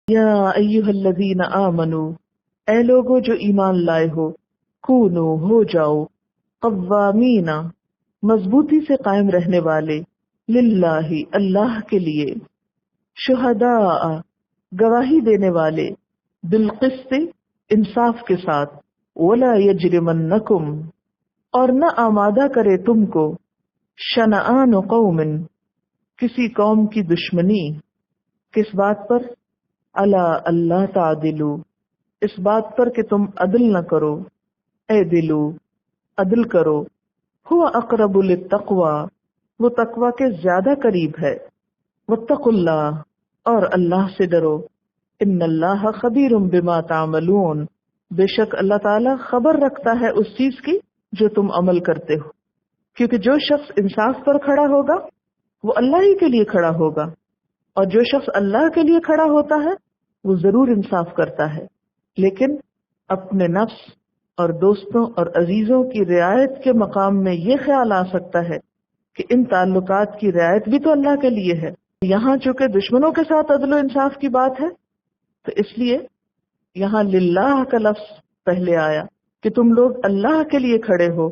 یا ایھا الذین آمنوا، اے لوگو جو ایمان لائے ہو، کونو ہو جاؤ، قوامین مضبوطی سے قائم رہنے والے، للہ اللہ کے لیے، شہداء گواہی دینے والے، بالقسط انصاف کے ساتھ، ولا یجرمنکم اور نہ آمادہ کرے تم کو، شنآن قوم کسی قوم کی دشمنی، کس بات پر؟ الا اللہ تعدلو، اس بات پر کہ تم عدل نہ کرو، اے دلو عدل کرو، ہوا اقرب للتقوی وہ تقوی کے زیادہ قریب ہے، واتقوا اللہ اور اللہ سے ڈرو، ان اللہ خبیر بما تعملون بے شک اللہ تعالی خبر رکھتا ہے اس چیز کی جو تم عمل کرتے ہو، کیونکہ جو شخص انصاف پر کھڑا ہوگا وہ اللہ ہی کے لیے کھڑا ہوگا، اور جو شخص اللہ کے لیے کھڑا ہوتا ہے وہ ضرور انصاف کرتا ہے، لیکن اپنے نفس اور دوستوں اور عزیزوں کی رعایت کے مقام میں یہ خیال آ سکتا ہے کہ ان تعلقات کی رعایت بھی تو اللہ کے لیے ہے۔ یہاں چونکہ دشمنوں کے ساتھ عدل و انصاف کی بات ہے تو اس لیے یہاں للہ کا لفظ پہلے آیا کہ تم لوگ اللہ کے لیے کھڑے ہو،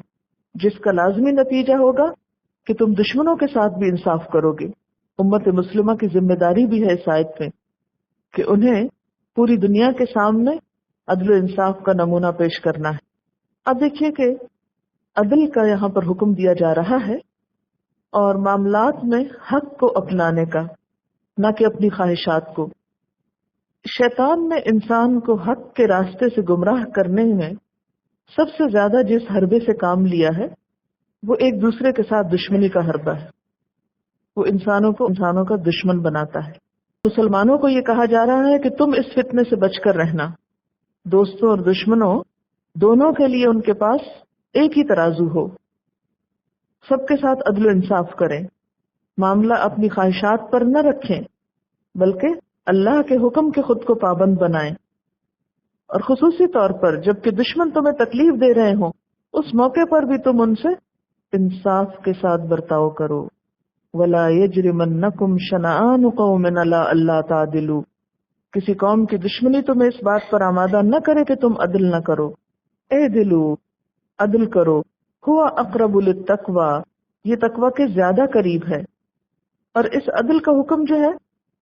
جس کا لازمی نتیجہ ہوگا کہ تم دشمنوں کے ساتھ بھی انصاف کرو گے۔ امت مسلمہ کی ذمہ داری بھی ہے اس آیت میں کہ انہیں پوری دنیا کے سامنے عدل و انصاف کا نمونہ پیش کرنا ہے۔ اب دیکھیے کہ عدل کا یہاں پر حکم دیا جا رہا ہے، اور معاملات میں حق کو اپنانے کا، نہ کہ اپنی خواہشات کو۔ شیطان نے انسان کو حق کے راستے سے گمراہ کرنے میں سب سے زیادہ جس حربے سے کام لیا ہے وہ ایک دوسرے کے ساتھ دشمنی کا حربہ ہے۔ وہ انسانوں کو انسانوں کا دشمن بناتا ہے۔ مسلمانوں کو یہ کہا جا رہا ہے کہ تم اس فتنے سے بچ کر رہنا، دوستوں اور دشمنوں دونوں کے لیے ان کے پاس ایک ہی ترازو ہو، سب کے ساتھ عدل و انصاف کریں، معاملہ اپنی خواہشات پر نہ رکھیں بلکہ اللہ کے حکم کے خود کو پابند بنائیں، اور خصوصی طور پر جبکہ دشمن تمہیں تکلیف دے رہے ہوں اس موقع پر بھی تم ان سے انصاف کے ساتھ برتاؤ کرو۔ وَلَا يَجْرِمَنَّكُمْ شَنَآنُ قَوْمٍ عَلَىٰ أَلَّا تَعْدِلُوا کسی قوم کی دشمنی تمہیں اس بات پر آمادہ نہ کرے کہ تم عدل نہ کرو، اے دلو عدل کرو، ہوا اقرب للتقوی یہ تقوی کے زیادہ قریب ہے۔ اور اس عدل کا حکم جو ہے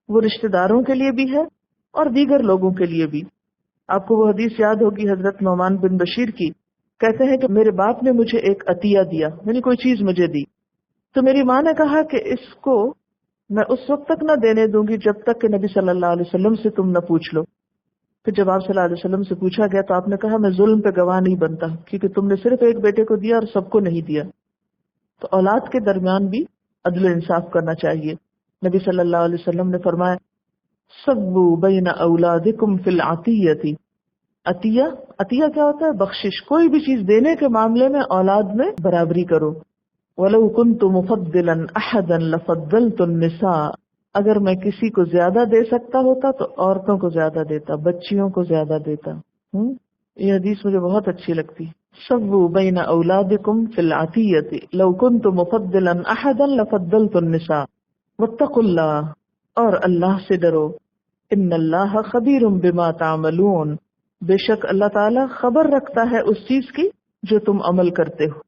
وہ رشتہ داروں کے لیے بھی ہے اور دیگر لوگوں کے لیے بھی۔ آپ کو وہ حدیث یاد ہوگی حضرت نعمان بن بشیر کی، کہتے ہیں کہ میرے باپ نے مجھے ایک عطیہ دیا، یعنی کوئی چیز مجھے دی، تو میری ماں نے کہا کہ اس کو میں اس وقت تک نہ دینے دوں گی جب تک کہ نبی صلی اللہ علیہ وسلم سے تم نہ پوچھ لو۔ پھر جب آپ صلی اللہ علیہ وسلم سے پوچھا گیا تو آپ نے کہا میں ظلم پہ گواہ نہیں بنتا، کیونکہ تم نے صرف ایک بیٹے کو دیا اور سب کو نہیں دیا۔ تو اولاد کے درمیان بھی عدل و انصاف کرنا چاہیے۔ نبی صلی اللہ علیہ وسلم نے فرمایا سبوا بین اولادکم فی العطیۃ، عطیہ کیا ہوتا ہے؟ بخشش۔ کوئی بھی چیز دینے کے معاملے میں اولاد میں برابری کرو۔ وَلَوْ كُنْتُ مُفَضِّلًا أَحَدًا لَفَضَّلْتُ النِّسَاءَ اگر میں کسی کو زیادہ دے سکتا ہوتا تو عورتوں کو زیادہ دیتا، بچیوں کو زیادہ دیتا۔ یہ حدیث مجھے بہت اچھی لگتی۔ سَوُّوا بَيْنَ أَوْلَادِكُمْ فِي الْعَطِيَّةِ لَوْ كُنْتُ مُفَضِّلًا أَحَدًا لَفَضَّلْتُ النِّسَاءَ وَاتَّقُوا اللَّهَ اور اللہ سے ڈرو، ان اللہ خبیر بما تعملون بے شک اللہ تعالی خبر رکھتا ہے اس چیز کی جو تم عمل کرتے ہو۔